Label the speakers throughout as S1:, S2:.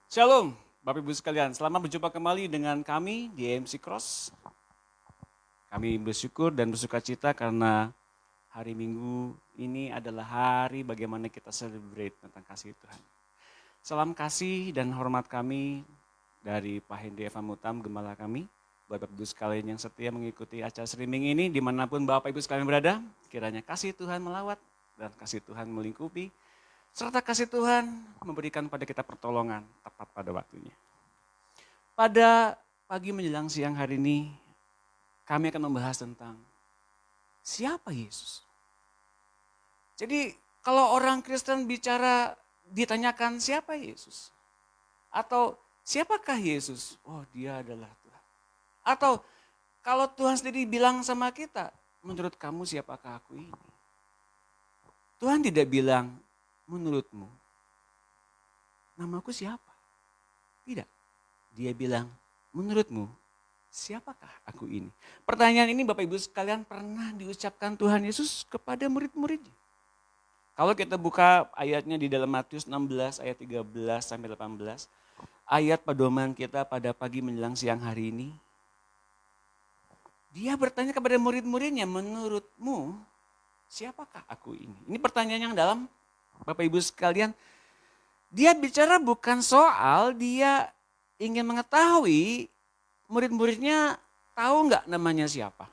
S1: Shalom, Bapak Ibu sekalian. Selamat berjumpa kembali dengan kami di AMC Cross. Kami bersyukur dan bersuka cita karena hari Minggu ini adalah hari bagaimana kita celebrate tentang kasih Tuhan. Salam kasih dan hormat kami dari Pak Hendy Eva Mutam, Gembala kami. Buat Bapak Ibu sekalian yang setia mengikuti acara streaming ini, dimanapun Bapak Ibu sekalian berada, kiranya kasih Tuhan melawat dan kasih Tuhan melingkupi, serta kasih Tuhan memberikan pada kita pertolongan tepat pada waktunya. Pada pagi menjelang siang hari ini, kami akan membahas tentang siapa Yesus. Jadi kalau orang Kristen bicara, ditanyakan siapa Yesus? Atau siapakah Yesus? Oh, dia adalah Tuhan. Atau kalau Tuhan sendiri bilang sama kita, menurut kamu siapakah aku ini? Tuhan tidak bilang, menurutmu, namaku siapa? Tidak. Dia bilang, menurutmu, siapakah aku ini? Pertanyaan ini Bapak Ibu sekalian pernah diucapkan Tuhan Yesus kepada murid-muridnya. Kalau kita buka ayatnya di dalam Matius 16 ayat 13 sampai 18, ayat pedoman kita pada pagi menjelang siang hari ini, dia bertanya kepada murid-muridnya, menurutmu siapakah aku ini? Ini pertanyaan yang dalam, Bapak Ibu sekalian, dia bicara bukan soal dia ingin mengetahui murid-muridnya tahu nggak namanya siapa.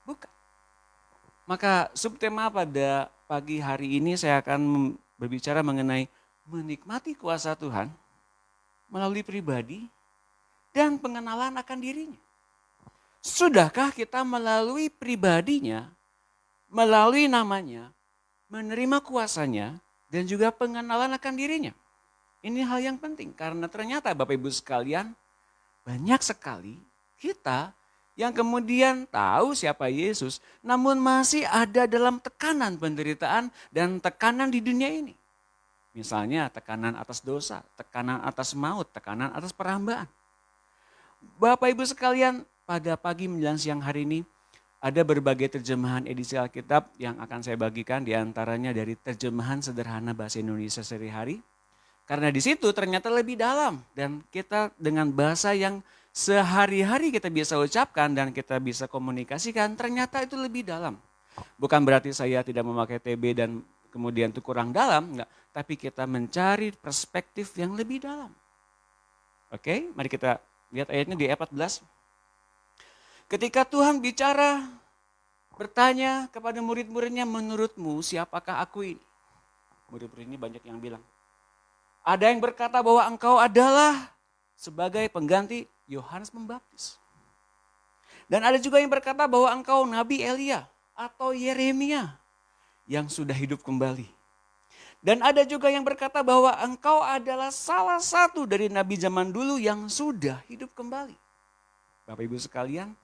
S1: Bukan. Maka subtema pada pagi hari ini saya akan berbicara mengenai menikmati kuasa Tuhan melalui pribadi dan pengenalan akan dirinya. Sudahkah kita melalui pribadinya, melalui namanya, menerima kuasanya, dan juga pengenalan akan dirinya? Ini hal yang penting karena ternyata Bapak Ibu sekalian banyak sekali kita yang kemudian tahu siapa Yesus namun masih ada dalam tekanan penderitaan dan tekanan di dunia ini. Misalnya tekanan atas dosa, tekanan atas maut, tekanan atas perhambaan. Bapak Ibu sekalian pada pagi menjelang siang hari ini ada berbagai terjemahan edisi Alkitab yang akan saya bagikan, diantaranya dari terjemahan sederhana bahasa Indonesia sehari-hari. Karena di situ ternyata lebih dalam dan kita dengan bahasa yang sehari-hari kita bisa ucapkan dan kita bisa komunikasikan ternyata itu lebih dalam. Bukan berarti saya tidak memakai TB dan kemudian itu kurang dalam, enggak. Tapi kita mencari perspektif yang lebih dalam. Oke, mari kita lihat ayatnya di ayat 14. Ketika Tuhan bicara, bertanya kepada murid-muridnya, menurutmu siapakah aku ini? Murid-murid ini banyak yang bilang, ada yang berkata bahwa engkau adalah sebagai pengganti Yohanes Pembaptis. Dan ada juga yang berkata bahwa engkau Nabi Elia atau Yeremia yang sudah hidup kembali. Dan ada juga yang berkata bahwa engkau adalah salah satu dari nabi zaman dulu yang sudah hidup kembali. Bapak Ibu sekalian,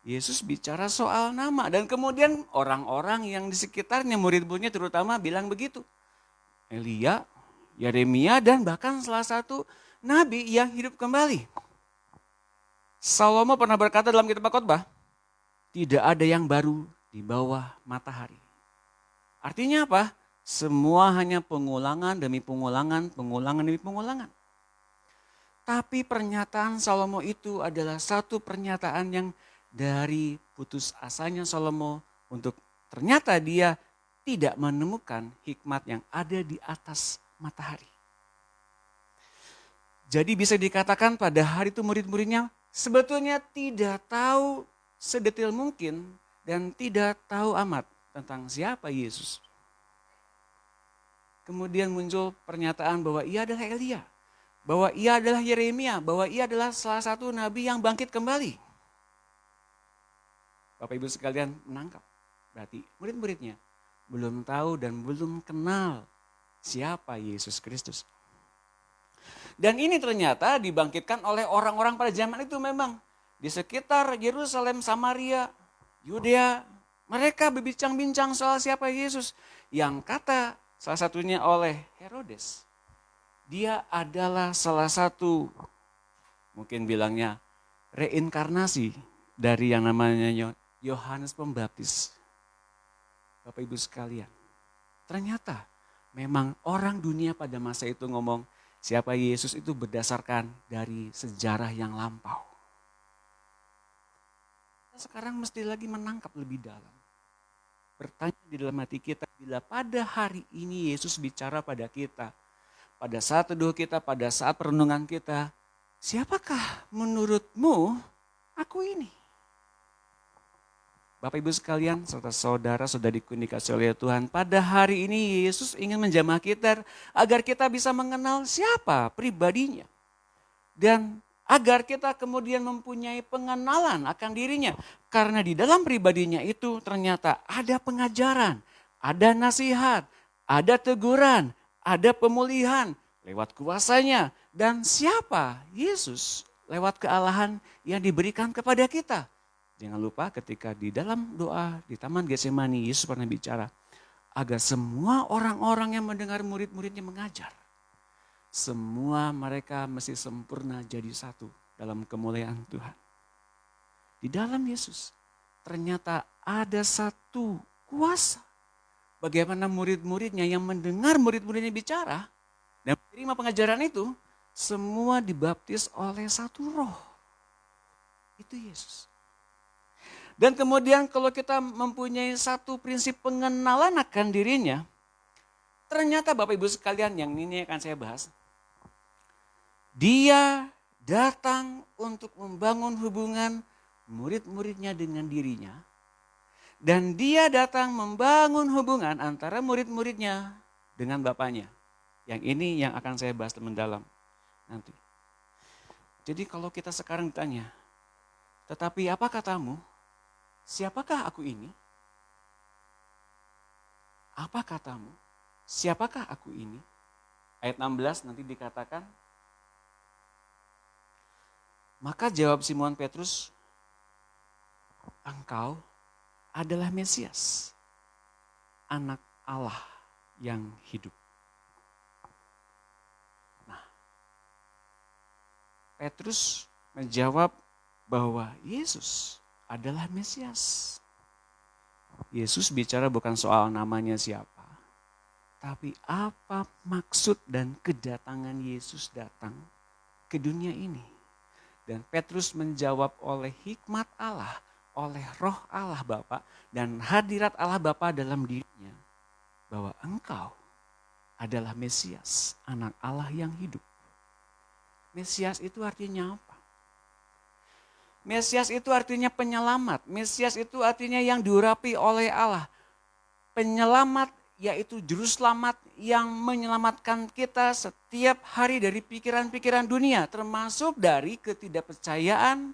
S1: Yesus bicara soal nama dan kemudian orang-orang yang di sekitarnya, murid-muridnya terutama bilang begitu. Elia, Yeremia dan bahkan salah satu nabi yang hidup kembali. Salomo pernah berkata dalam kitab Khotbah, tidak ada yang baru di bawah matahari. Artinya apa? Semua hanya pengulangan demi pengulangan, pengulangan demi pengulangan. Tapi pernyataan Salomo itu adalah satu pernyataan yang dari putus asanya Salomo untuk ternyata dia tidak menemukan hikmat yang ada di atas matahari. Jadi bisa dikatakan pada hari itu murid-muridnya sebetulnya tidak tahu sedetail mungkin dan tidak tahu amat tentang siapa Yesus. Kemudian muncul pernyataan bahwa ia adalah Elia, bahwa ia adalah Yeremia, bahwa ia adalah salah satu nabi yang bangkit kembali. Bapak Ibu sekalian menangkap, berarti murid-muridnya belum tahu dan belum kenal siapa Yesus Kristus. Dan ini ternyata dibangkitkan oleh orang-orang pada zaman itu memang. Di sekitar Yerusalem, Samaria, Yudea, mereka berbincang-bincang soal siapa Yesus. Yang kata salah satunya oleh Herodes. Dia adalah salah satu, mungkin bilangnya reinkarnasi dari yang namanya Yohanes Pembaptis. Bapak Ibu sekalian, ternyata Memang orang dunia pada masa itu ngomong siapa Yesus itu berdasarkan dari sejarah yang lampau. Kita sekarang mesti lagi menangkap lebih dalam. Bertanya di dalam hati kita, bila pada hari ini Yesus bicara pada kita, pada saat teduh kita, pada saat perenungan kita, siapakah menurutmu aku ini? Bapak Ibu sekalian, serta saudara-saudariku yang dikasihi oleh Tuhan, pada hari ini Yesus ingin menjamah kita agar kita bisa mengenal siapa pribadinya. Dan agar kita kemudian mempunyai pengenalan akan dirinya. Karena di dalam pribadinya itu ternyata ada pengajaran, ada nasihat, ada teguran, ada pemulihan lewat kuasanya. Dan siapa? Yesus lewat kealahan yang diberikan kepada kita. Jangan lupa ketika di dalam doa di Taman Getsemani, Yesus pernah bicara agar semua orang-orang yang mendengar murid-muridnya mengajar. Semua mereka mesti sempurna jadi satu dalam kemuliaan Tuhan. Di dalam Yesus ternyata ada satu kuasa. Bagaimana murid-muridnya yang mendengar murid-muridnya bicara dan menerima pengajaran itu, semua dibaptis oleh satu roh. Itu Yesus. Dan kemudian kalau kita mempunyai satu prinsip pengenalan akan dirinya, ternyata Bapak Ibu sekalian yang ini akan saya bahas. Dia datang untuk membangun hubungan murid-muridnya dengan dirinya. Dan dia datang membangun hubungan antara murid-muridnya dengan Bapaknya. Yang ini yang akan saya bahas mendalam nanti. Jadi kalau kita sekarang ditanya, tetapi apa katamu? Siapakah aku ini? Apa katamu? Siapakah aku ini? Ayat 16 nanti dikatakan. Maka jawab Simon Petrus, engkau adalah Mesias, anak Allah yang hidup. Nah, Petrus menjawab bahwa Yesus adalah Mesias. Yesus bicara bukan soal namanya siapa, tapi apa maksud dan kedatangan Yesus datang ke dunia ini. Dan Petrus menjawab oleh hikmat Allah, oleh roh Allah Bapa dan hadirat Allah Bapa dalam dirinya. Bahwa engkau adalah Mesias, anak Allah yang hidup. Mesias itu artinya apa? Mesias itu artinya penyelamat. Mesias itu artinya yang diurapi oleh Allah. Penyelamat yaitu juru selamat yang menyelamatkan kita setiap hari dari pikiran-pikiran dunia. Termasuk dari ketidakpercayaan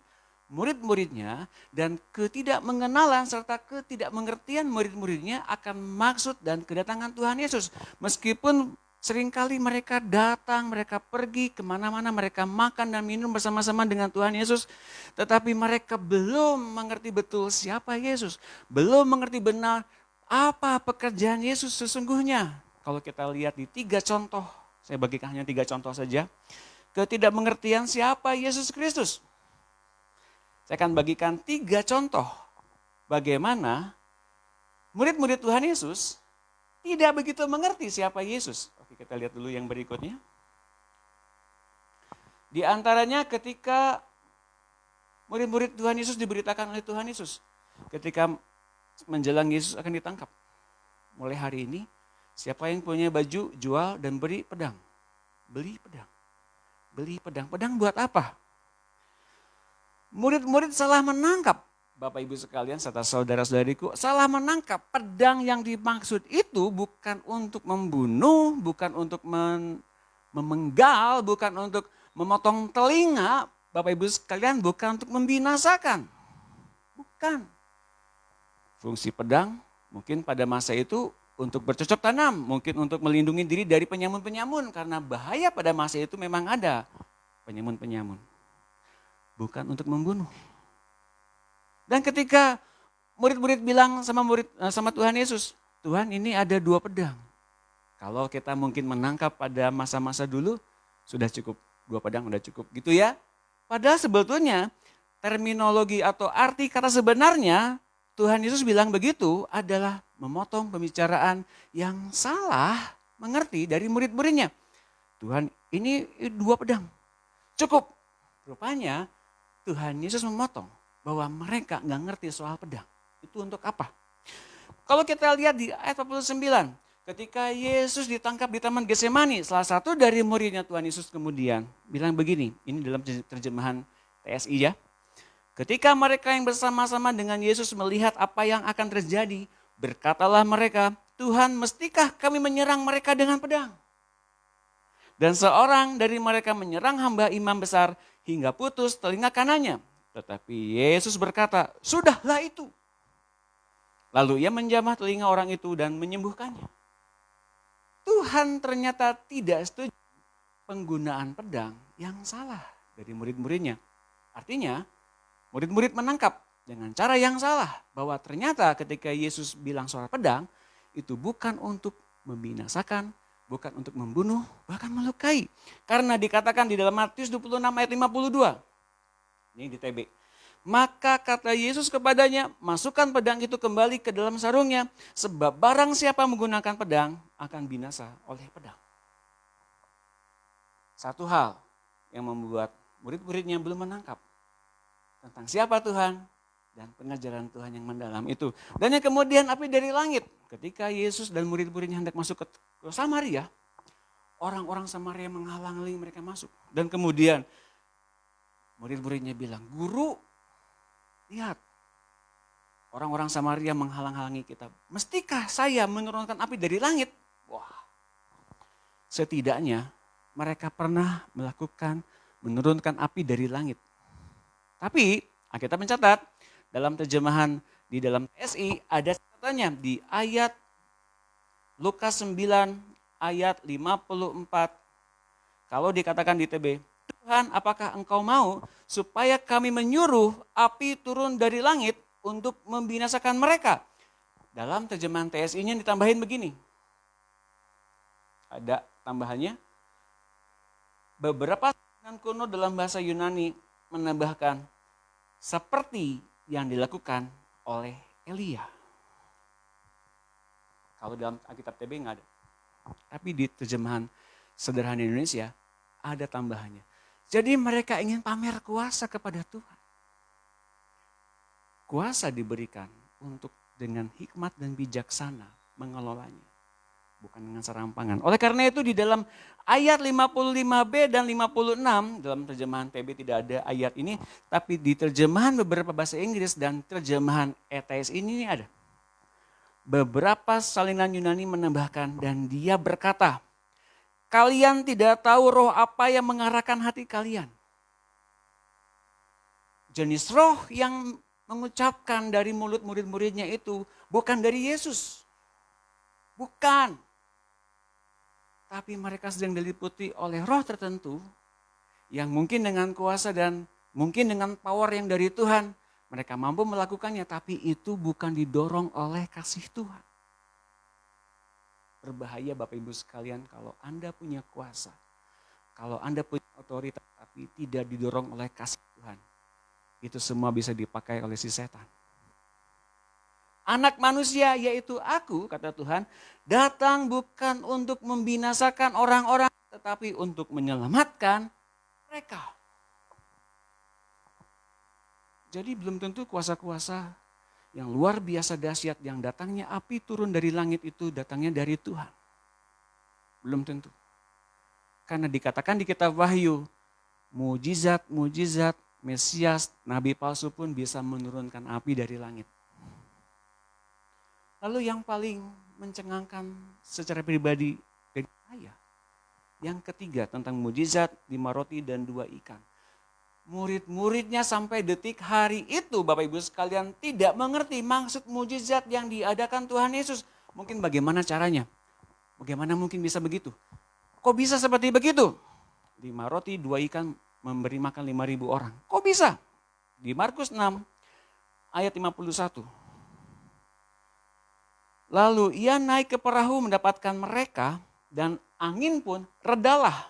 S1: murid-muridnya dan ketidakmengenalan serta ketidakmengertian murid-muridnya akan maksud dan kedatangan Tuhan Yesus. Meskipun seringkali mereka datang, mereka pergi kemana-mana, mereka makan dan minum bersama-sama dengan Tuhan Yesus. Tetapi mereka belum mengerti betul siapa Yesus. Belum mengerti benar apa pekerjaan Yesus sesungguhnya. Kalau kita lihat di 3 contoh, saya bagikan hanya 3 contoh saja. Ketidakmengertian siapa Yesus Kristus. Saya akan bagikan 3 contoh bagaimana murid-murid Tuhan Yesus tidak begitu mengerti siapa Yesus. Oke, kita lihat dulu yang berikutnya. Di antaranya ketika murid-murid Tuhan Yesus diberitakan oleh Tuhan Yesus. Ketika menjelang Yesus akan ditangkap. Mulai hari ini, siapa yang punya baju, jual dan beri pedang. Beli pedang. Beli pedang. Pedang buat apa? Murid-murid salah menangkap. Bapak Ibu sekalian serta saudara-saudariku, salah menangkap. Pedang yang dimaksud itu bukan untuk membunuh, bukan untuk memenggal, bukan untuk memotong telinga. Bapak Ibu sekalian, bukan untuk membinasakan. Bukan. Fungsi pedang mungkin pada masa itu untuk bercocok tanam, mungkin untuk melindungi diri dari penyamun-penyamun. Karena bahaya pada masa itu memang ada penyamun-penyamun. Bukan untuk membunuh. Dan ketika murid-murid bilang sama Tuhan Yesus, Tuhan ini ada 2 pedang. Kalau kita mungkin menangkap pada masa-masa dulu, sudah cukup 2 pedang, sudah cukup gitu ya. Padahal sebetulnya terminologi atau arti kata sebenarnya Tuhan Yesus bilang begitu adalah memotong pembicaraan yang salah mengerti dari murid-muridnya. Tuhan, ini 2 pedang. Cukup. Rupanya Tuhan Yesus memotong bahwa mereka nggak ngerti soal pedang. Itu untuk apa? Kalau kita lihat di ayat 49, ketika Yesus ditangkap di Taman Getsemani, salah satu dari muridnya Tuhan Yesus kemudian bilang begini, ini dalam terjemahan TSI ya. Ketika mereka yang bersama-sama dengan Yesus melihat apa yang akan terjadi, berkatalah mereka, Tuhan, mestikah kami menyerang mereka dengan pedang? Dan seorang dari mereka menyerang hamba imam besar hingga putus telinga kanannya. Tetapi Yesus berkata, sudahlah itu. Lalu ia menjamah telinga orang itu dan menyembuhkannya. Tuhan ternyata tidak setuju penggunaan pedang yang salah dari murid-muridnya. Artinya murid-murid menangkap dengan cara yang salah bahwa ternyata ketika Yesus bilang soal pedang itu bukan untuk membinasakan, bukan untuk membunuh, bahkan melukai. Karena dikatakan di dalam Matius 26 ayat 52. Ini di TB. Maka kata Yesus kepadanya, masukkan pedang itu kembali ke dalam sarungnya, sebab barang siapa menggunakan pedang akan binasa oleh pedang. Satu hal yang membuat murid-muridnya belum menangkap tentang siapa Tuhan dan pengajaran Tuhan yang mendalam itu. Dan yang kemudian api dari langit. Ketika Yesus dan murid-muridnya hendak masuk ke Samaria, orang-orang Samaria menghalangi mereka masuk. Dan kemudian murid-muridnya bilang, Guru, lihat, orang-orang Samaria menghalang-halangi kita. Mestikah saya menurunkan api dari langit? Wah, setidaknya mereka pernah melakukan menurunkan api dari langit. Tapi Alkitab mencatat dalam terjemahan di dalam SI ada catatannya di ayat Lukas 9 ayat 54. Kalau dikatakan di TB, Tuhan, apakah engkau mau supaya kami menyuruh api turun dari langit untuk membinasakan mereka? Dalam terjemahan TSI-nya ditambahin begini. Ada tambahannya. Beberapa dengan kuno dalam bahasa Yunani menambahkan seperti yang dilakukan oleh Elia. Kalau dalam Alkitab TB nggak ada. Tapi di terjemahan sederhana Indonesia ada tambahannya. Jadi mereka ingin pamer kuasa kepada Tuhan. Kuasa diberikan untuk dengan hikmat dan bijaksana mengelolanya. Bukan dengan serampangan. Oleh karena itu di dalam ayat 55b dan 56, dalam terjemahan TB tidak ada ayat ini, tapi di terjemahan beberapa bahasa Inggris dan terjemahan ETS ini ada. Beberapa salinan Yunani menambahkan, dan dia berkata, kalian tidak tahu roh apa yang mengarahkan hati kalian. Jenis roh yang mengucapkan dari mulut murid-muridnya itu bukan dari Yesus. Bukan. Tapi mereka sedang diliputi oleh roh tertentu yang mungkin dengan kuasa dan mungkin dengan power yang dari Tuhan. Mereka mampu melakukannya, tapi itu bukan didorong oleh kasih Tuhan. Berbahaya Bapak Ibu sekalian kalau Anda punya kuasa. Kalau Anda punya otoritas tapi tidak didorong oleh kasih Tuhan. Itu semua bisa dipakai oleh si setan. Anak manusia yaitu aku, kata Tuhan, datang bukan untuk membinasakan orang-orang, tetapi untuk menyelamatkan mereka. Jadi belum tentu kuasa-kuasa yang luar biasa dahsyat yang datangnya api turun dari langit itu datangnya dari Tuhan. Belum tentu. Karena dikatakan di kitab Wahyu, mujizat-mujizat Mesias, nabi palsu pun bisa menurunkan api dari langit. Lalu yang paling mencengangkan secara pribadi bagi saya, yang ketiga tentang mujizat 5 roti dan 2 ikan. Murid-muridnya sampai detik hari itu Bapak Ibu sekalian tidak mengerti maksud mujizat yang diadakan Tuhan Yesus. Mungkin bagaimana caranya? Bagaimana mungkin bisa begitu? Kok bisa seperti begitu? 5 roti 2 ikan memberi makan 5.000 orang. Kok bisa? Di Markus 6 ayat 51. Lalu ia naik ke perahu mendapatkan mereka dan angin pun redalah.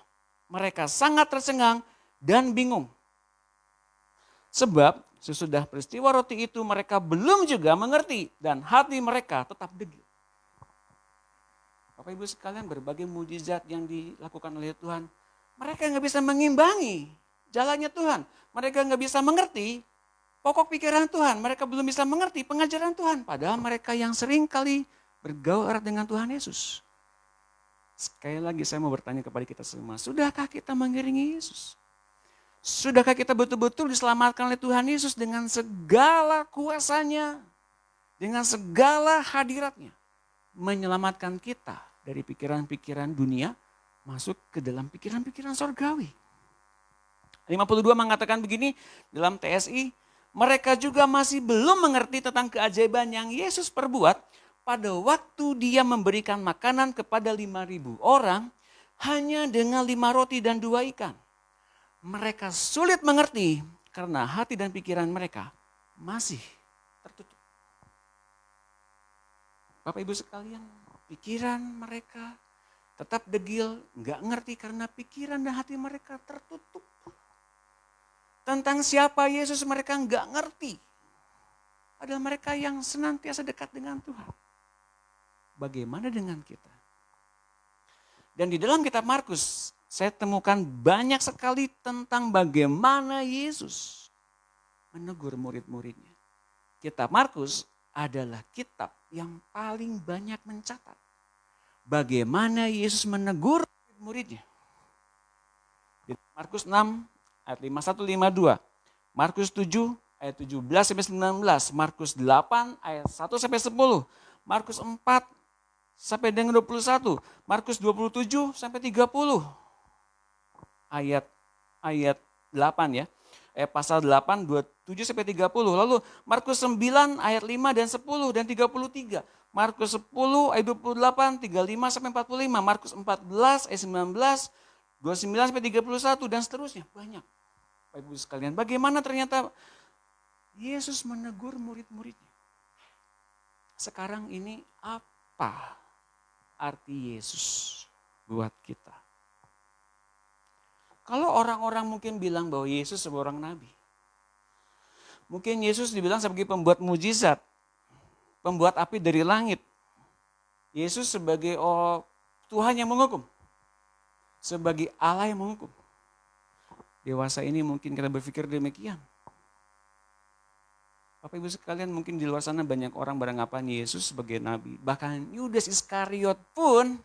S1: Mereka sangat tercengang dan bingung. Sebab sesudah peristiwa roti itu mereka belum juga mengerti dan hati mereka tetap degil. Bapak Ibu sekalian, berbagai mujizat yang dilakukan oleh Tuhan, mereka nggak bisa mengimbangi jalannya Tuhan. Mereka nggak bisa mengerti pokok pikiran Tuhan. Mereka belum bisa mengerti pengajaran Tuhan. Padahal mereka yang sering kali bergaul erat dengan Tuhan Yesus. Sekali lagi saya mau bertanya kepada kita semua, sudahkah kita mengiringi Yesus? Sudahkah kita betul-betul diselamatkan oleh Tuhan Yesus dengan segala kuasanya, dengan segala hadiratnya, menyelamatkan kita dari pikiran-pikiran dunia masuk ke dalam pikiran-pikiran sorgawi. 52 mengatakan begini dalam TSI, mereka juga masih belum mengerti tentang keajaiban yang Yesus perbuat pada waktu dia memberikan makanan kepada 5.000 orang hanya dengan 5 roti dan 2 ikan. Mereka sulit mengerti karena hati dan pikiran mereka masih tertutup. Bapak Ibu sekalian, pikiran mereka tetap degil, nggak ngerti karena pikiran dan hati mereka tertutup. Tentang siapa Yesus mereka nggak ngerti. Padahal mereka yang senantiasa dekat dengan Tuhan. Bagaimana dengan kita? Dan di dalam kitab Markus, saya temukan banyak sekali tentang bagaimana Yesus menegur murid-muridnya. Kitab Markus adalah kitab yang paling banyak mencatat bagaimana Yesus menegur murid-muridnya. Markus 6 ayat 51-52, Markus 7 ayat 17-19, Markus 8 ayat 1-10, Markus 4 sampai dengan 21, Markus 27 sampai 30. Ayat 8 ya. Pasal 8 27 sampai 30. Lalu Markus 9 ayat 5 dan 10 dan 33. Markus 10 ayat 28, 35 sampai 45, Markus 14 ayat 19, 29 sampai 31 dan seterusnya. Banyak. Bapak Ibu sekalian, bagaimana ternyata Yesus menegur murid-muridnya. Sekarang ini apa arti Yesus buat kita? Kalau orang-orang mungkin bilang bahwa Yesus seorang nabi. Mungkin Yesus dibilang sebagai pembuat mujizat, pembuat api dari langit. Yesus sebagai Tuhan yang menghukum. Sebagai Allah yang menghukum. Dewasa ini mungkin kita berpikir demikian. Bapak Ibu sekalian, mungkin di luar sana banyak orang beranggapan Yesus sebagai nabi. Bahkan Yudas Iskariot pun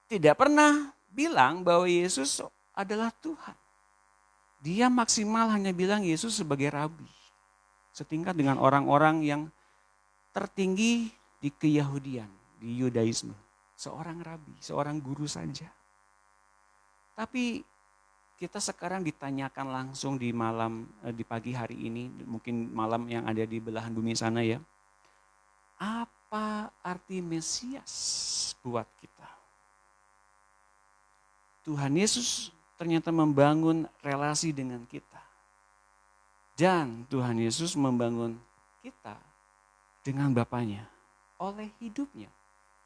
S1: tidak pernah bilang bahwa Yesus adalah Tuhan. Dia maksimal hanya bilang Yesus sebagai rabi. Setingkat dengan orang-orang yang tertinggi di keyahudian, di Yudaisme. Seorang rabi, seorang guru saja. Tapi kita sekarang ditanyakan langsung di pagi hari ini, mungkin malam yang ada di belahan bumi sana ya. Apa arti Mesias buat kita? Tuhan Yesus ternyata membangun relasi dengan kita. Dan Tuhan Yesus membangun kita dengan Bapanya oleh hidupnya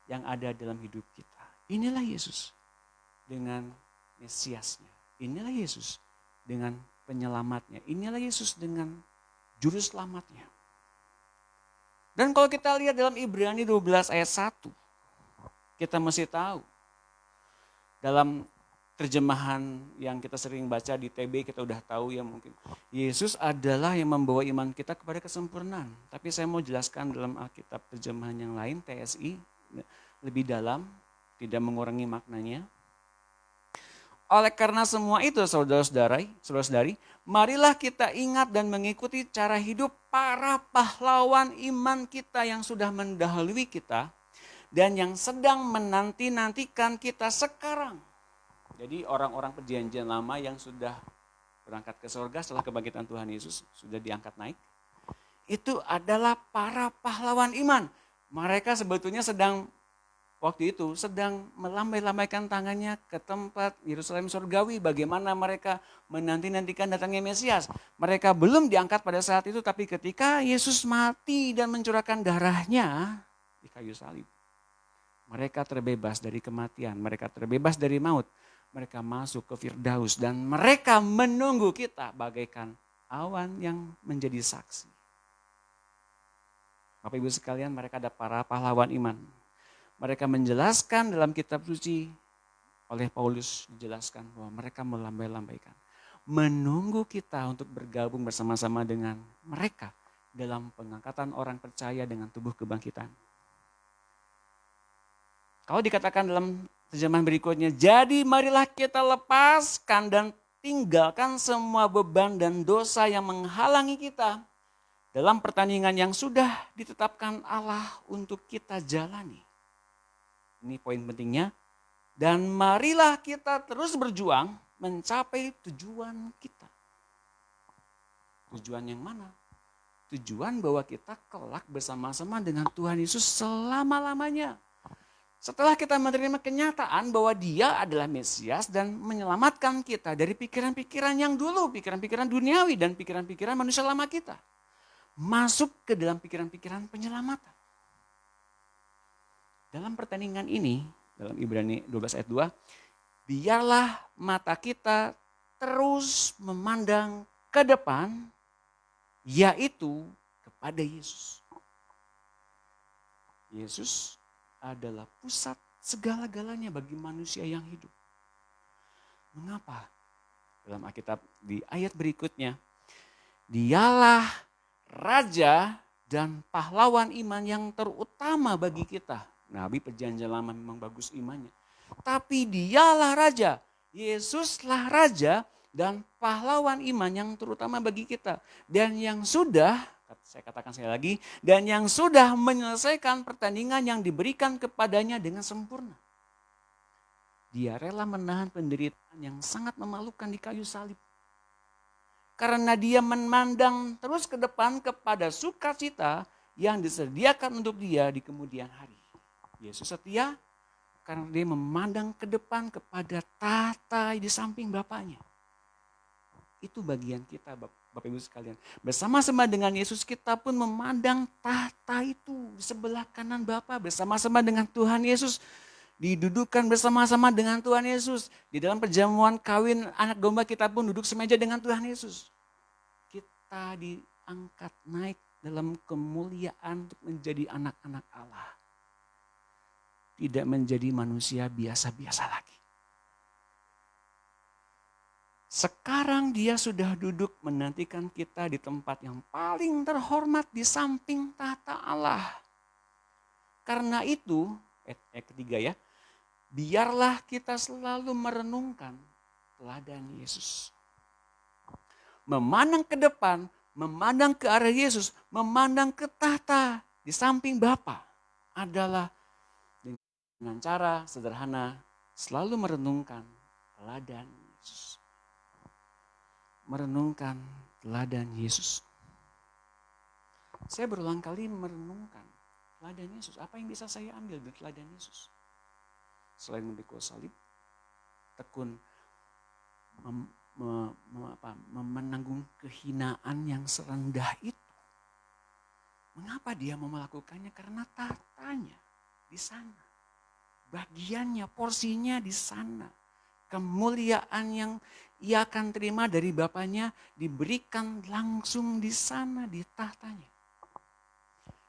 S1: yang ada dalam hidup kita. Inilah Yesus dengan Mesiasnya. Inilah Yesus dengan penyelamatnya. Inilah Yesus dengan juru selamatnya. Dan kalau kita lihat dalam Ibrani 12 ayat 1, kita mesti tahu. Dalam terjemahan yang kita sering baca di TB kita udah tahu ya mungkin. Yesus adalah yang membawa iman kita kepada kesempurnaan. Tapi saya mau jelaskan dalam Alkitab terjemahan yang lain, TSI, lebih dalam, tidak mengurangi maknanya. Oleh karena semua itu saudara-saudari, marilah kita ingat dan mengikuti cara hidup para pahlawan iman kita yang sudah mendahului kita dan yang sedang menanti-nantikan kita sekarang. Jadi orang-orang perjanjian lama yang sudah berangkat ke surga setelah kebangkitan Tuhan Yesus, sudah diangkat naik. Itu adalah para pahlawan iman. Mereka sebetulnya waktu itu sedang melambai-lambaikan tangannya ke tempat Yerusalem surgawi. Bagaimana mereka menanti-nantikan datangnya Mesias. Mereka belum diangkat pada saat itu, tapi ketika Yesus mati dan mencurahkan darahnya di kayu salib. Mereka terbebas dari kematian, mereka terbebas dari maut. Mereka masuk ke Firdaus dan mereka menunggu kita bagaikan awan yang menjadi saksi. Bapak Ibu sekalian, mereka ada para pahlawan iman. Mereka menjelaskan dalam kitab suci, oleh Paulus dijelaskan bahwa mereka melambai-lambaikan. Menunggu kita untuk bergabung bersama-sama dengan mereka dalam pengangkatan orang percaya dengan tubuh kebangkitan. Kalau dikatakan dalam terjemahan berikutnya, jadi marilah kita lepaskan dan tinggalkan semua beban dan dosa yang menghalangi kita dalam pertandingan yang sudah ditetapkan Allah untuk kita jalani. Ini poin pentingnya. Dan marilah kita terus berjuang mencapai tujuan kita. Tujuan yang mana? Tujuan bahwa kita kelak bersama-sama dengan Tuhan Yesus selama-lamanya. Setelah kita menerima kenyataan bahwa Dia adalah Mesias dan menyelamatkan kita dari pikiran-pikiran yang dulu, pikiran-pikiran duniawi dan pikiran-pikiran manusia lama kita. Masuk ke dalam pikiran-pikiran penyelamatan. Dalam pertandingan ini, dalam Ibrani 12 ayat 2, biarlah mata kita terus memandang ke depan, yaitu kepada Yesus. Yesus adalah pusat segala-galanya bagi manusia yang hidup. Mengapa? Dalam Alkitab di ayat berikutnya, Dialah Raja dan pahlawan iman yang terutama bagi kita. Nabi Perjanjian Lama memang bagus imannya. Tapi Dialah Raja, Yesuslah Raja dan pahlawan iman yang terutama bagi kita. Dan yang sudah, saya katakan sekali lagi, dan yang sudah menyelesaikan pertandingan yang diberikan kepadanya dengan sempurna. Dia rela menahan penderitaan yang sangat memalukan di kayu salib. Karena dia memandang terus ke depan kepada sukacita yang disediakan untuk dia di kemudian hari. Yesus setia karena dia memandang ke depan kepada tahta di samping Bapaknya. Itu bagian kita Bapak Ibu sekalian. Bersama-sama dengan Yesus kita pun memandang tahta itu di sebelah kanan Bapa. Bersama-sama dengan Tuhan Yesus. Didudukan bersama-sama dengan Tuhan Yesus. Di dalam perjamuan kawin anak domba kita pun duduk semeja dengan Tuhan Yesus. Kita diangkat naik dalam kemuliaan untuk menjadi anak-anak Allah. Tidak menjadi manusia biasa-biasa lagi. Sekarang dia sudah duduk menantikan kita di tempat yang paling terhormat di samping tahta Allah. Karena itu, ketiga ya, biarlah kita selalu merenungkan teladan Yesus. Memandang ke depan, memandang ke arah Yesus, memandang ke tahta di samping Bapa adalah dengan cara sederhana selalu merenungkan teladan Yesus. Merenungkan teladan Yesus. Saya berulang kali merenungkan teladan Yesus. Apa yang bisa saya ambil dari teladan Yesus? Selain memikul salib, tekun menanggung kehinaan yang serendah itu. Mengapa dia mau melakukannya? Karena tahtanya di sana. Bagiannya, porsinya di sana. Kemuliaan yang ia akan terima dari Bapaknya diberikan langsung di sana, di tahtanya.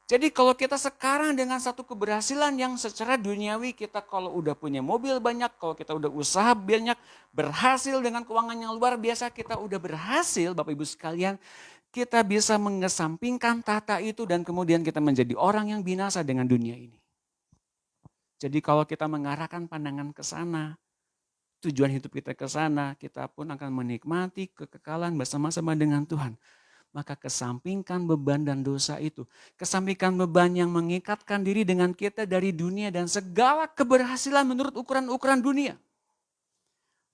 S1: Jadi kalau kita sekarang dengan satu keberhasilan yang secara duniawi, kita kalau udah punya mobil banyak, kalau kita udah usaha banyak, berhasil dengan keuangan yang luar biasa, kita udah berhasil Bapak Ibu sekalian, kita bisa mengesampingkan tahta itu dan kemudian kita menjadi orang yang binasa dengan dunia ini. Jadi kalau kita mengarahkan pandangan ke sana, tujuan hidup kita ke sana, kita pun akan menikmati kekekalan bersama-sama dengan Tuhan. Maka kesampingkan beban dan dosa itu. Kesampingkan beban yang mengikatkan diri dengan kita dari dunia dan segala keberhasilan menurut ukuran-ukuran dunia.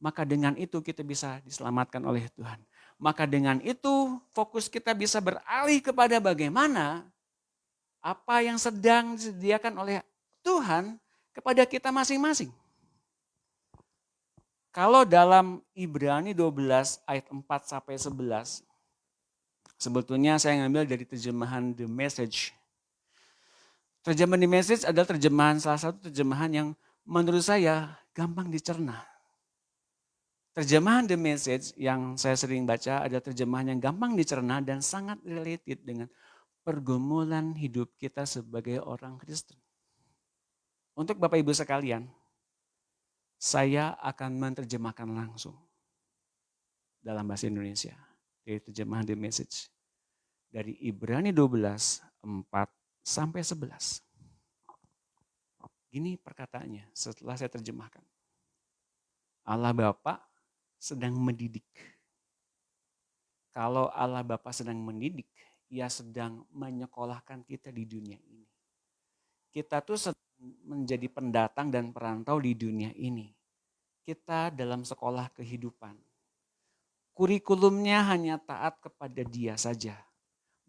S1: Maka dengan itu kita bisa diselamatkan oleh Tuhan. Maka dengan itu fokus kita bisa beralih kepada bagaimana apa yang sedang disediakan oleh Tuhan kepada kita masing-masing. Kalau dalam Ibrani 12 ayat 4 sampai 11, sebetulnya saya ngambil dari terjemahan The Message. Terjemahan The Message adalah salah satu terjemahan yang menurut saya gampang dicerna. Terjemahan The Message yang saya sering baca adalah terjemahan yang gampang dicerna dan sangat related dengan pergumulan hidup kita sebagai orang Kristen. Untuk Bapak Ibu sekalian, saya akan menerjemahkan langsung dalam bahasa Indonesia. Dari terjemahan The Message. Dari Ibrani 12, 4 sampai 11. Gini perkataannya setelah saya terjemahkan. Allah Bapa sedang mendidik. Kalau Allah Bapa sedang mendidik, Ia sedang menyekolahkan kita di dunia ini. Kita tuh menjadi pendatang dan perantau di dunia ini. Kita dalam sekolah kehidupan. Kurikulumnya hanya taat kepada Dia saja.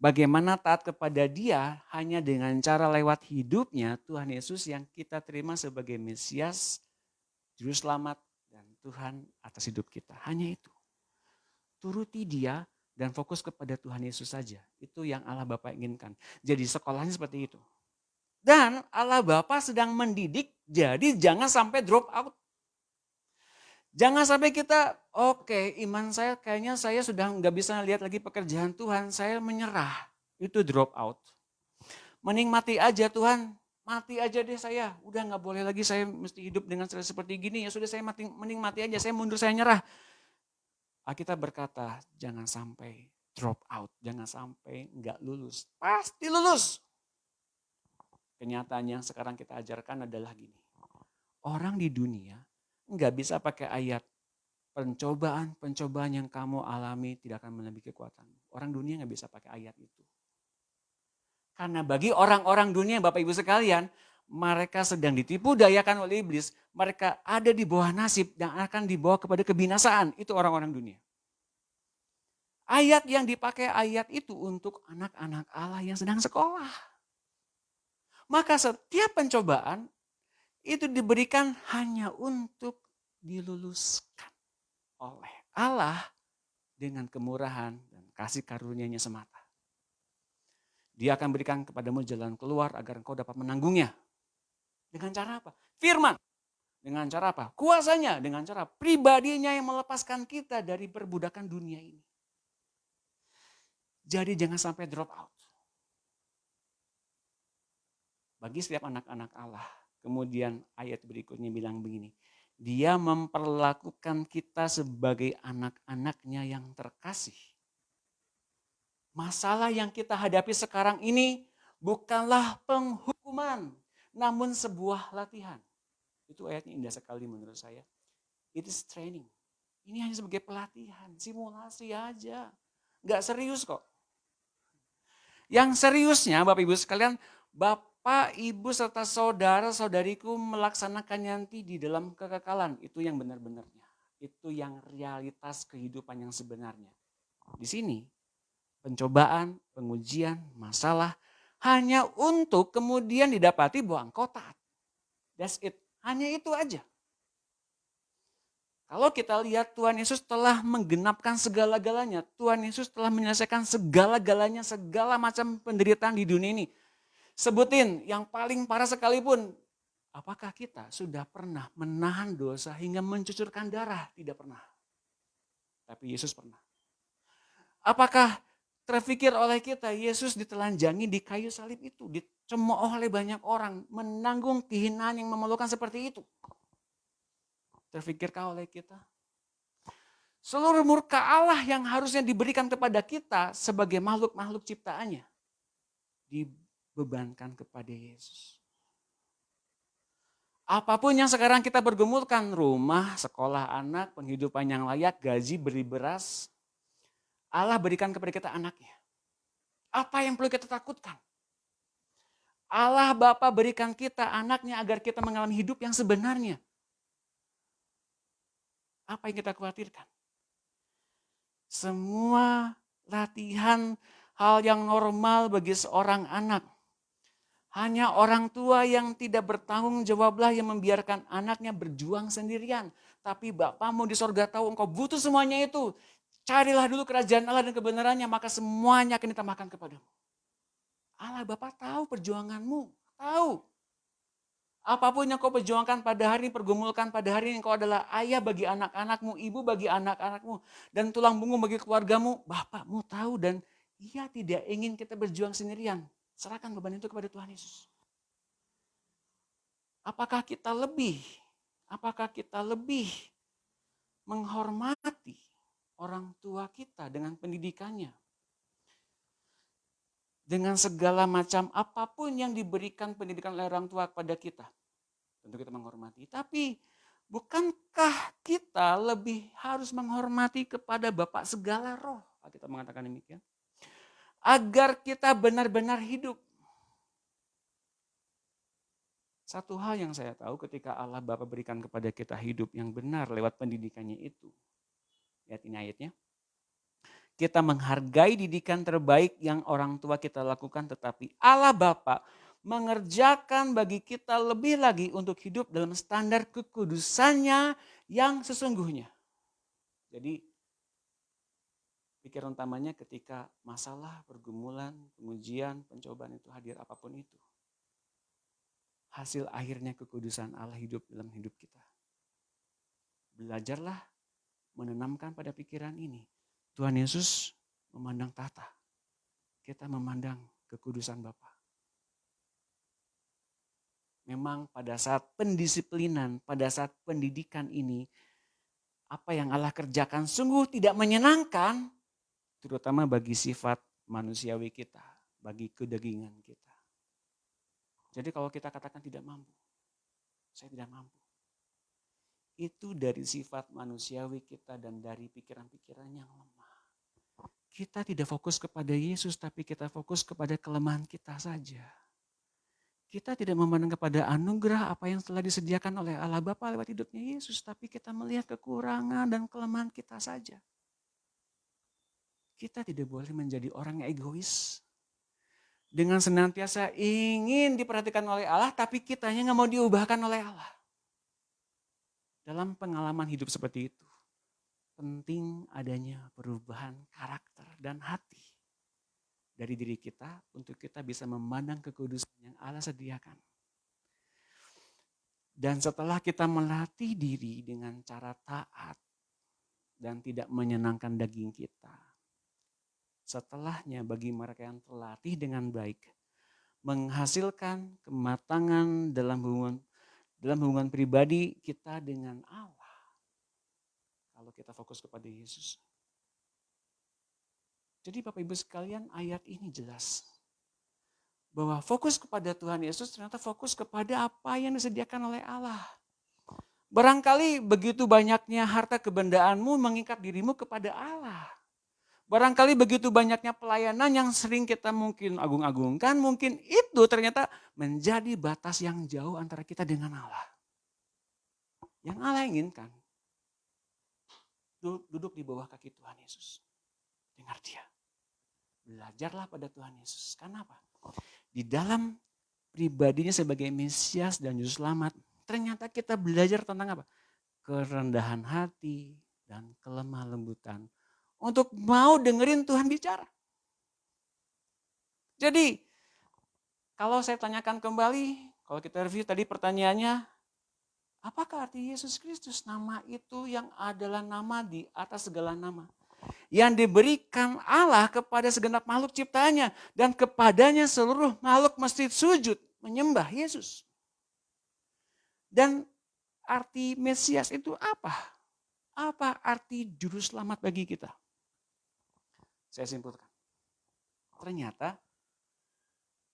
S1: Bagaimana taat kepada Dia hanya dengan cara lewat hidupnya Tuhan Yesus yang kita terima sebagai Mesias, Juru Selamat, dan Tuhan atas hidup kita. Hanya itu. Turuti Dia dan fokus kepada Tuhan Yesus saja. Itu yang Allah Bapa inginkan. Jadi sekolahnya seperti itu. Dan Allah Bapa sedang mendidik, jadi jangan sampai drop out. Jangan sampai kita, oke, iman saya kayaknya saya sudah nggak bisa lihat lagi pekerjaan Tuhan, saya menyerah. Itu drop out. Mending mati aja Tuhan, mati aja deh saya. Udah nggak boleh lagi saya mesti hidup dengan seperti gini, ya sudah saya mending mati aja, saya mundur, saya nyerah. Alkitab berkata, jangan sampai drop out, jangan sampai nggak lulus. Pasti lulus. Kenyataannya yang sekarang kita ajarkan adalah gini. Orang di dunia nggak bisa pakai ayat pencobaan yang kamu alami tidak akan melebihi kekuatanmu. Orang dunia nggak bisa pakai ayat itu. Karena bagi orang-orang dunia, Bapak Ibu sekalian, mereka sedang ditipu dayakan oleh iblis. Mereka ada di bawah nasib dan akan dibawa kepada kebinasaan. Itu orang-orang dunia. Ayat yang dipakai ayat itu untuk anak-anak Allah yang sedang sekolah. Maka setiap pencobaan itu diberikan hanya untuk diluluskan oleh Allah dengan kemurahan dan kasih karunia-Nya semata. Dia akan berikan kepadamu jalan keluar agar engkau dapat menanggungnya. Dengan cara apa? Firman. Dengan cara apa? Kuasanya. Dengan cara pribadinya yang melepaskan kita dari perbudakan dunia ini. Jadi jangan sampai drop out. Bagi setiap anak-anak Allah. Kemudian ayat berikutnya bilang begini. Dia memperlakukan kita sebagai anak-anaknya yang terkasih. Masalah yang kita hadapi sekarang ini bukanlah penghukuman. Namun sebuah latihan. Itu ayatnya indah sekali menurut saya. It is training. Ini hanya sebagai pelatihan, simulasi aja. Gak serius kok. Yang seriusnya Bapak Ibu sekalian, Bapak, Ibu, serta saudara-saudariku melaksanakan nanti di dalam kekekalan. Itu yang benar-benarnya. Itu yang realitas kehidupan yang sebenarnya. Di sini, pencobaan, pengujian, masalah, hanya untuk kemudian didapati bahwa engkau taat. That's it. Hanya itu aja. Kalau kita lihat Tuhan Yesus telah menggenapkan segala-galanya. Tuhan Yesus telah menyelesaikan segala-galanya, segala macam penderitaan di dunia ini. Sebutin yang paling parah sekalipun. Apakah kita sudah pernah menahan dosa hingga mencucurkan darah? Tidak pernah. Tapi Yesus pernah. Apakah terpikir oleh kita Yesus ditelanjangi di kayu salib itu? Dicemooh oleh banyak orang. Menanggung kehinaan yang memalukan seperti itu. Terfikirkah oleh kita? Seluruh murka Allah yang harusnya diberikan kepada kita sebagai makhluk-makhluk ciptaannya. Dibebankan kepada Yesus. Apapun yang sekarang kita pergumulkan, rumah, sekolah anak, penghidupan yang layak, gaji, beri beras. Allah berikan kepada kita anaknya. Apa yang perlu kita takutkan? Allah Bapa berikan kita anaknya agar kita mengalami hidup yang sebenarnya. Apa yang kita khawatirkan? Semua latihan hal yang normal bagi seorang anak. Hanya orang tua yang tidak bertanggung jawablah yang membiarkan anaknya berjuang sendirian. Tapi Bapamu di sorga tahu engkau butuh semuanya itu. Carilah dulu kerajaan Allah dan kebenarannya, maka semuanya akan ditambahkan kepadamu. Allah Bapa tahu perjuanganmu, tahu. Apapun yang kau perjuangkan pada hari ini, pergumulkan pada hari ini, kau adalah ayah bagi anak-anakmu, ibu bagi anak-anakmu, dan tulang punggung bagi keluargamu. Bapakmu tahu dan Ia tidak ingin kita berjuang sendirian. Serahkan beban itu kepada Tuhan Yesus. Apakah kita lebih menghormati orang tua kita dengan pendidikannya? Dengan segala macam apapun yang diberikan pendidikan oleh orang tua kepada kita. Tentu kita menghormati. Tapi bukankah kita lebih harus menghormati kepada Bapa segala roh? Kita mengatakan demikian. Agar kita benar-benar hidup. Satu hal yang saya tahu ketika Allah Bapa berikan kepada kita hidup yang benar lewat pendidikannya itu. Lihat ini ayatnya. Kita menghargai didikan terbaik yang orang tua kita lakukan, tetapi Allah Bapa mengerjakan bagi kita lebih lagi untuk hidup dalam standar kekudusannya yang sesungguhnya. Jadi pikiran utamanya ketika masalah, pergumulan, pengujian, pencobaan itu hadir apapun itu. Hasil akhirnya kekudusan Allah hidup dalam hidup kita. Belajarlah menanamkan pada pikiran ini. Tuhan Yesus memandang tata. Kita memandang kekudusan Bapa. Memang pada saat pendisiplinan, pada saat pendidikan ini, apa yang Allah kerjakan sungguh tidak menyenangkan, terutama bagi sifat manusiawi kita, bagi kedagingan kita. Jadi kalau kita katakan tidak mampu, saya tidak mampu. Itu dari sifat manusiawi kita dan dari pikiran-pikiran yang lemah. Kita tidak fokus kepada Yesus, tapi kita fokus kepada kelemahan kita saja. Kita tidak memandang kepada anugerah apa yang telah disediakan oleh Allah Bapa lewat hidupnya Yesus, tapi kita melihat kekurangan dan kelemahan kita saja. Kita tidak boleh menjadi orang yang egois. Dengan senantiasa ingin diperhatikan oleh Allah, tapi kitanya nggak mau diubahkan oleh Allah. Dalam pengalaman hidup seperti itu, penting adanya perubahan karakter dan hati dari diri kita untuk kita bisa memandang kekudusan yang Allah sediakan. Dan setelah kita melatih diri dengan cara taat dan tidak menyenangkan daging kita, setelahnya bagi mereka yang terlatih dengan baik, menghasilkan kematangan dalam hubungan pribadi kita dengan Allah. Kalau kita fokus kepada Yesus. Jadi Bapak Ibu sekalian, ayat ini jelas. Bahwa fokus kepada Tuhan Yesus ternyata fokus kepada apa yang disediakan oleh Allah. Barangkali begitu banyaknya harta kebendaanmu mengikat dirimu kepada Allah. Barangkali begitu banyaknya pelayanan yang sering kita mungkin agung-agungkan, mungkin itu ternyata menjadi batas yang jauh antara kita dengan Allah. Yang Allah inginkan, duduk di bawah kaki Tuhan Yesus. Dengar dia. Belajarlah pada Tuhan Yesus. Karena apa? Di dalam pribadinya sebagai Mesias dan Juru Selamat, ternyata kita belajar tentang apa? Kerendahan hati dan kelemah lembutan. Untuk mau dengerin Tuhan bicara. Jadi, kalau saya tanyakan kembali, kalau kita review tadi pertanyaannya, apakah arti Yesus Kristus? Nama itu yang adalah nama di atas segala nama. Yang diberikan Allah kepada segenap makhluk ciptaannya. Dan kepadanya seluruh makhluk mesti sujud menyembah Yesus. Dan arti Mesias itu apa? Apa arti Juru Selamat bagi kita? Saya simpulkan. Ternyata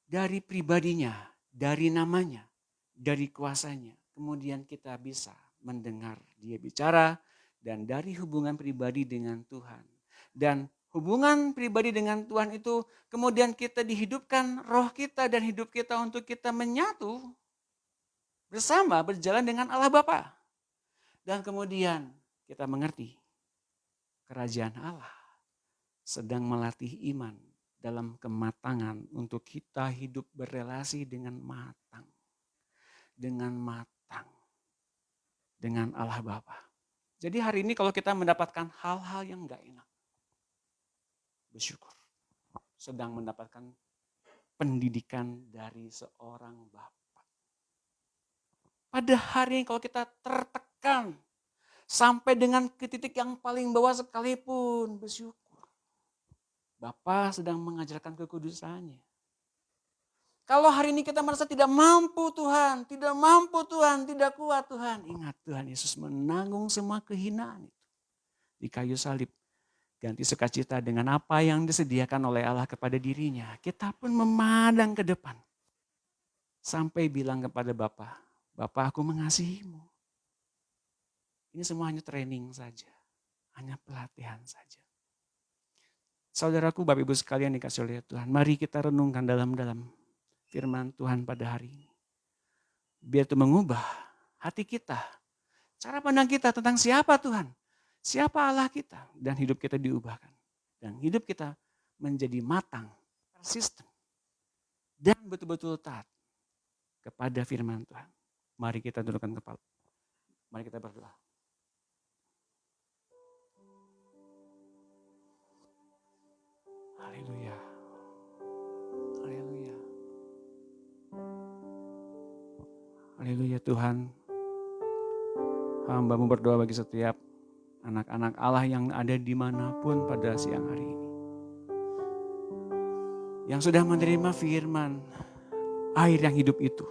S1: dari pribadinya, dari namanya, dari kuasanya. Kemudian kita bisa mendengar dia bicara. Dan dari hubungan pribadi dengan Tuhan. Dan hubungan pribadi dengan Tuhan itu kemudian kita dihidupkan roh kita dan hidup kita untuk kita menyatu bersama berjalan dengan Allah Bapa. Dan kemudian kita mengerti kerajaan Allah sedang melatih iman dalam kematangan untuk kita hidup berelasi dengan matang. Dengan Allah Bapa. Jadi hari ini kalau kita mendapatkan hal-hal yang gak enak, bersyukur. Sedang mendapatkan pendidikan dari seorang Bapak. Pada hari ini kalau kita tertekan sampai dengan ke titik yang paling bawah sekalipun, bersyukur. Bapak sedang mengajarkan kekudusannya. Kalau hari ini kita merasa tidak mampu Tuhan, tidak mampu Tuhan, tidak kuat Tuhan. Ingat Tuhan Yesus menanggung semua kehinaan itu di kayu salib. Ganti sukacita dengan apa yang disediakan oleh Allah kepada dirinya. Kita pun memadang ke depan. Sampai bilang kepada Bapa, Bapa aku mengasihimu. Ini semua hanya training saja. Hanya pelatihan saja. Saudaraku, Bapak Ibu sekalian dikasih oleh Tuhan. Mari kita renungkan dalam-dalam firman Tuhan pada hari ini. Biar itu mengubah hati kita. Cara pandang kita tentang siapa Tuhan. Siapa Allah kita. Dan hidup kita diubahkan. Dan hidup kita menjadi matang, persisten. Dan betul-betul taat kepada firman Tuhan. Mari kita tundukkan kepala. Mari kita berdoa. Haleluya. Haleluya. Haleluya Tuhan. Hamba-Mu berdoa bagi setiap anak-anak Allah yang ada dimanapun pada siang hari ini. Yang sudah menerima firman, air yang hidup itu.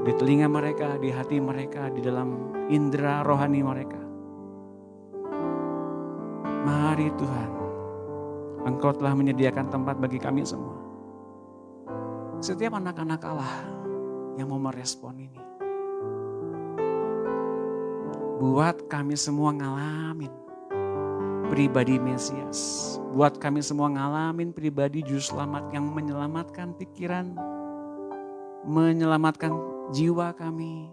S1: Di telinga mereka, di hati mereka, di dalam indera rohani mereka. Mari Tuhan, Engkau telah menyediakan tempat bagi kami semua. Setiap anak-anak Allah yang mau merespon ini. Buat kami semua ngalamin pribadi Mesias. Buat kami semua ngalamin pribadi juru selamat yang menyelamatkan pikiran, menyelamatkan jiwa kami.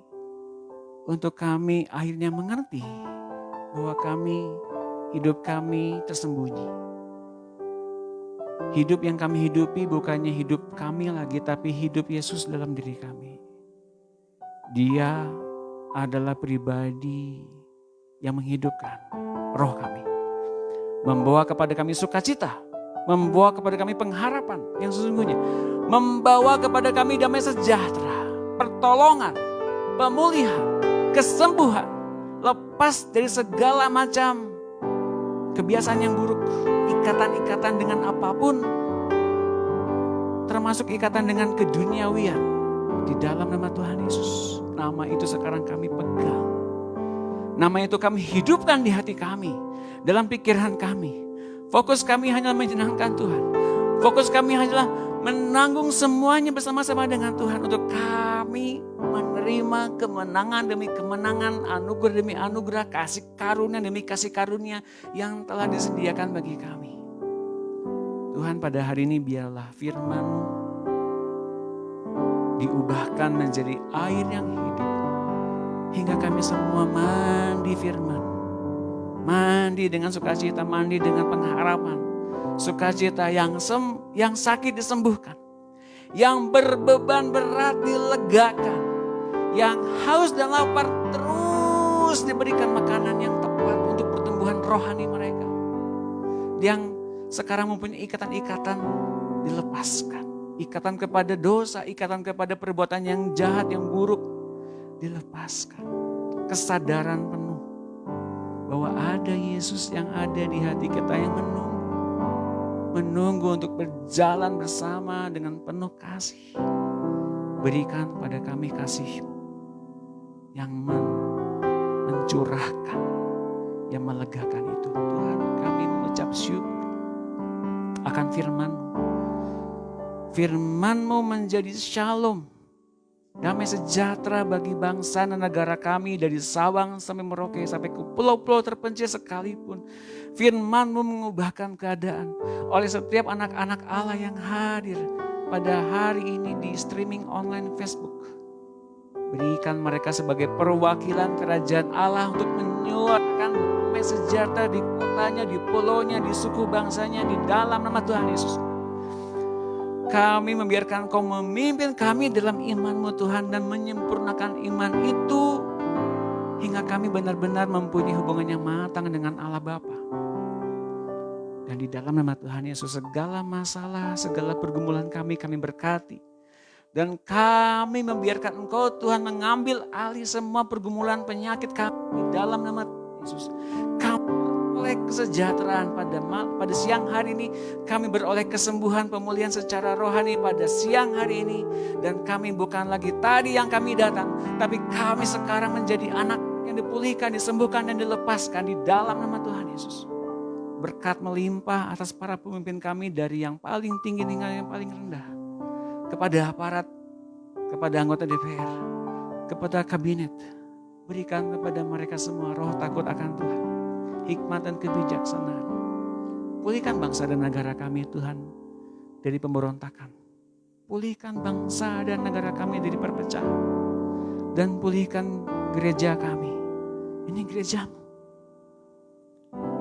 S1: Untuk kami akhirnya mengerti bahwa hidup kami tersembunyi. Hidup yang kami hidupi bukannya hidup kami lagi, tapi hidup Yesus dalam diri kami. Dia adalah pribadi yang menghidupkan roh kami. Membawa kepada kami sukacita, membawa kepada kami pengharapan yang sesungguhnya. Membawa kepada kami damai sejahtera, pertolongan, pemulihan, kesembuhan. Lepas dari segala macam kebiasaan yang buruk, ikatan-ikatan dengan apapun, termasuk ikatan dengan keduniawian. Di dalam nama Tuhan Yesus, nama itu sekarang kami pegang. Nama itu kami hidupkan di hati kami, dalam pikiran kami. Fokus kami hanyalah menyenangkan Tuhan. Fokus kami hanyalah menanggung semuanya bersama-sama dengan Tuhan. Untuk kami menerima kemenangan demi kemenangan, anugerah demi anugerah, kasih karunia demi kasih karunia yang telah disediakan bagi kami. Tuhan, pada hari ini biarlah firman-Mu diubahkan menjadi air yang hidup. Hingga kami semua mandi firman. Mandi dengan sukacita, mandi dengan pengharapan. Sukacita yang sakit disembuhkan. Yang berbeban berat dilegakan. Yang haus dan lapar terus diberikan makanan yang tepat untuk pertumbuhan rohani mereka. Yang sekarang mempunyai ikatan-ikatan dilepaskan. Ikatan kepada dosa, ikatan kepada perbuatan yang jahat, yang buruk dilepaskan. Kesadaran penuh bahwa ada Yesus yang ada di hati kita yang menunggu untuk berjalan bersama dengan penuh kasih. Berikan pada kami kasih yang mencurahkan, yang melegakan itu. Tuhan, kami mengucap syukur akan firman-Mu. Firman-Mu menjadi shalom, damai sejahtera bagi bangsa dan negara kami dari Sabang sampai Merauke sampai ke pulau-pulau terpencil sekalipun. Firman-Mu mengubahkan keadaan oleh setiap anak-anak Allah yang hadir pada hari ini di streaming online Facebook. Berikan mereka sebagai perwakilan kerajaan Allah untuk menyuarakan damai sejahtera di kotanya, di pulaunya, di suku bangsanya, di dalam nama Tuhan Yesus. Kami membiarkan Kau memimpin kami dalam iman-Mu Tuhan dan menyempurnakan iman itu hingga kami benar-benar mempunyai hubungan yang matang dengan Allah Bapa. Dan di dalam nama Tuhan Yesus segala masalah, segala pergumulan kami berkati. Dan kami membiarkan Engkau Tuhan mengambil alih semua pergumulan penyakit kami di dalam nama Yesus. Kami oleh kesejahteraan pada siang hari ini. Kami beroleh kesembuhan, pemulihan secara rohani pada siang hari ini. Dan kami bukan lagi tadi yang kami datang, tapi kami sekarang menjadi anak yang dipulihkan, disembuhkan, dan dilepaskan di dalam nama Tuhan Yesus. Berkat melimpah atas para pemimpin kami dari yang paling tinggi hingga yang paling rendah. Kepada aparat, kepada anggota DPR, kepada kabinet. Berikan kepada mereka semua roh takut akan Tuhan. Hikmat dan kebijaksanaan. Pulihkan bangsa dan negara kami Tuhan dari pemberontakan. Pulihkan bangsa dan negara kami dari perpecahan. Dan pulihkan gereja kami. Ini gerejamu.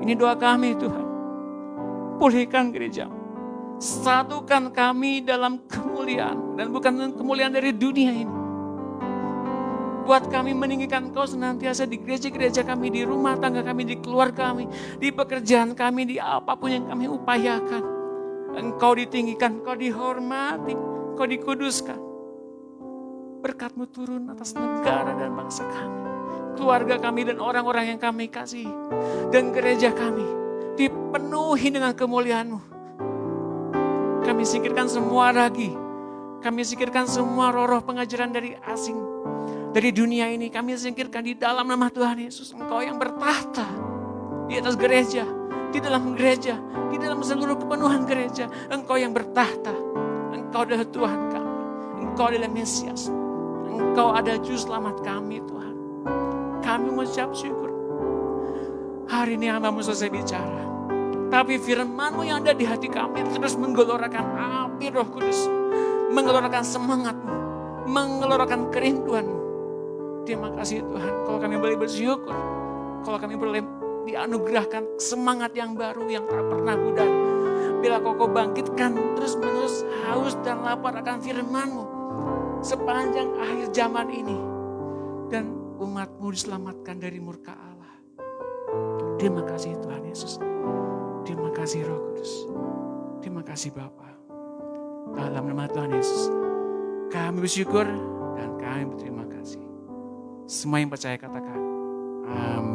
S1: Ini doa kami Tuhan. Pulihkan gerejamu. Satukan kami dalam kemuliaan. Dan bukan kemuliaan dari dunia ini. Buat kami meninggikan Engkau senantiasa di gereja-gereja kami, di rumah tangga kami, di keluarga kami, di pekerjaan kami, di apapun yang kami upayakan. Engkau ditinggikan, Engkau dihormati, Engkau dikuduskan. Berkat-Mu turun atas negara dan bangsa kami, keluarga kami dan orang-orang yang kami kasihi. Dan gereja kami dipenuhi dengan kemuliaan-Mu. Kami singkirkan semua ragi, kami singkirkan semua roh-roh pengajaran dari asing. Dari dunia ini kami singkirkan di dalam nama Tuhan Yesus. Engkau yang bertahta di atas gereja, di dalam gereja, di dalam seluruh kepenuhan gereja. Engkau yang bertahta. Engkau adalah Tuhan kami. Engkau adalah Mesias. Engkau adalah Juru Selamat kami Tuhan. Kami mengucap syukur. Hari ini hamba-Mu selesai bicara. Tapi firman-Mu yang ada di hati kami terus menggelorakan api Roh Kudus. Menggelorakan semangat-Mu. Menggelorakan kerinduan-Mu. Terima kasih Tuhan, kalau kami boleh bersyukur, kalau kami boleh dianugerahkan semangat yang baru yang tak pernah pudar. Bila Kau bangkitkan terus menerus haus dan lapar akan firman-Mu sepanjang akhir zaman ini. Dan umat-Mu diselamatkan dari murka Allah. Terima kasih Tuhan Yesus. Terima kasih Roh Kudus. Terima kasih Bapa. Dalam nama Tuhan Yesus, kami bersyukur dan kami berterima kasih. Semua yang percaya katakan, amin.